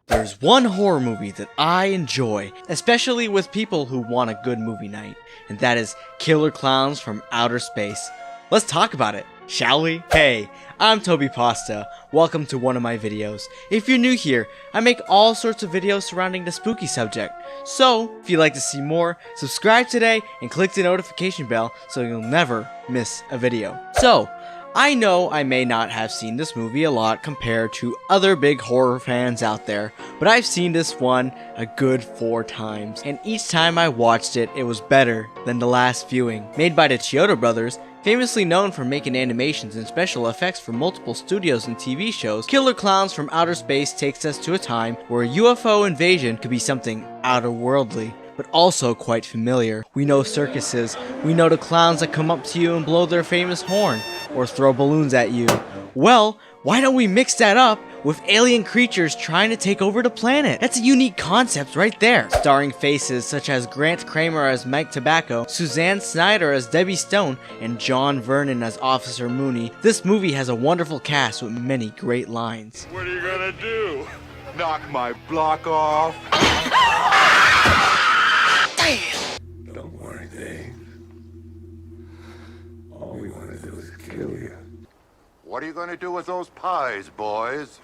There's one horror movie that I enjoy, especially with people who want a good movie night, and that is Killer Klowns from Outer Space. Let's talk about it, shall we? Hey, I'm Creepypasta. Welcome to one of my videos. If you're new here, I make all sorts of videos surrounding the spooky subject. So, if you'd like to see more, subscribe today and click the notification bell so you'll never miss a video. So, I know I may not have seen this movie a lot compared to other big horror fans out there, but I've seen this one a good 4 times, and each time I watched it, it was better than the last viewing. Made by the Chiodo brothers, famously known for making animations and special effects for multiple studios and TV shows, Killer Klowns from Outer Space takes us to a time where a UFO invasion could be something outer-worldly, but also quite familiar. We know circuses, we know the clowns that come up to you and blow their famous horn, or throw balloons at you. Well, why don't we mix that up with alien creatures trying to take over the planet? That's a unique concept right there. Starring faces such as Grant Kramer as Mike Tobacco, Suzanne Snyder as Debbie Stone, and John Vernon as Officer Mooney, this movie has a wonderful cast with many great lines. What are you gonna do? Knock my block off? Damn! Don't worry, Dave. All we want to do is kill you. What are you gonna do with those pies, boys?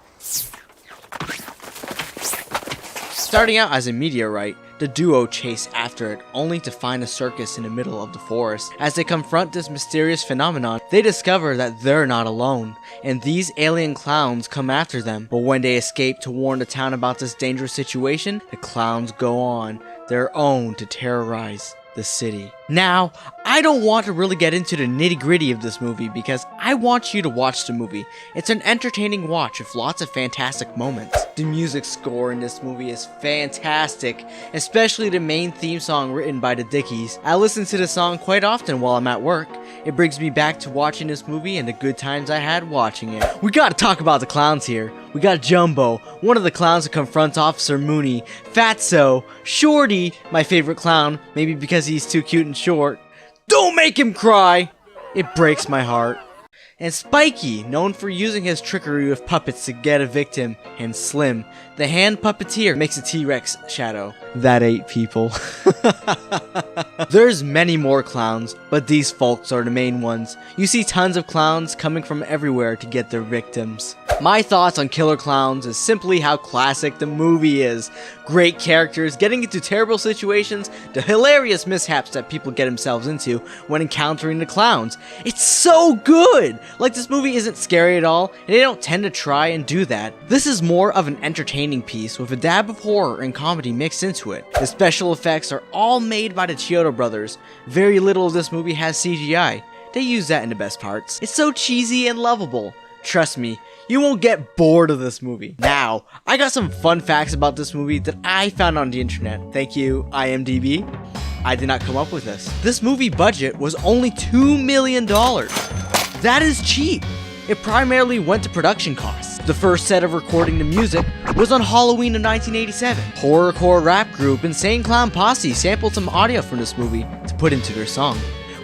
Starting out as a meteorite, the duo chase after it, only to find a circus in the middle of the forest. As they confront this mysterious phenomenon, they discover that they're not alone, and these alien clowns come after them. But when they escape to warn the town about this dangerous situation, the clowns go on their own to terrorize the city. Now, I don't want to really get into the nitty-gritty of this movie because I want you to watch the movie. It's an entertaining watch with lots of fantastic moments. The music score in this movie is fantastic, especially the main theme song written by the Dickies. I listen to the song quite often while I'm at work. It brings me back to watching this movie and the good times I had watching it. We gotta talk about the clowns here. We got Jumbo, one of the clowns who confronts Officer Mooney, Fatso, Shorty, my favorite clown, maybe because he's too cute and short. Don't make him cry! It breaks my heart. And Spiky, known for using his trickery with puppets to get a victim, and Slim, the hand puppeteer, makes a T-Rex shadow. That ate people. There's many more clowns, but these folks are the main ones. You see tons of clowns coming from everywhere to get their victims. My thoughts on Killer Klowns is simply how classic the movie is. Great characters, getting into terrible situations, the hilarious mishaps that people get themselves into when encountering the clowns. It's so good! Like, this movie isn't scary at all, and they don't tend to try and do that. This is more of an entertaining piece with a dab of horror and comedy mixed into it. The special effects are all made by the Chiodo brothers. Very little of this movie has CGI. They use that in the best parts. It's so cheesy and lovable. Trust me, you won't get bored of this movie. Now, I got some fun facts about this movie that I found on the internet. Thank you, IMDb. I did not come up with this. This movie budget was only $2 million. That is cheap. It primarily went to production costs. The first set of recording the music was on Halloween of 1987. Horrorcore rap group Insane Clown Posse sampled some audio from this movie to put into their song.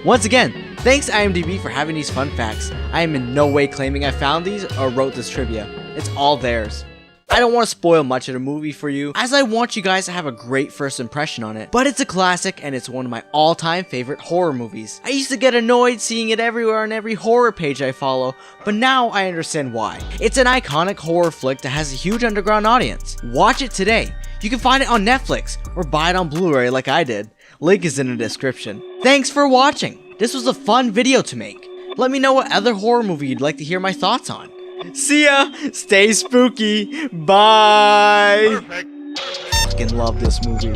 Once again, thanks IMDb for having these fun facts. I am in no way claiming I found these or wrote this trivia. It's all theirs. I don't want to spoil much of the movie for you, as I want you guys to have a great first impression on it. But it's a classic, and it's one of my all-time favorite horror movies. I used to get annoyed seeing it everywhere on every horror page I follow, but now I understand why. It's an iconic horror flick that has a huge underground audience. Watch it today. You can find it on Netflix, or buy it on Blu-ray like I did. Link is in the description. Thanks for watching. This was a fun video to make. Let me know what other horror movie you'd like to hear my thoughts on. See ya! Stay spooky! Bye! Perfect. Fucking love this movie.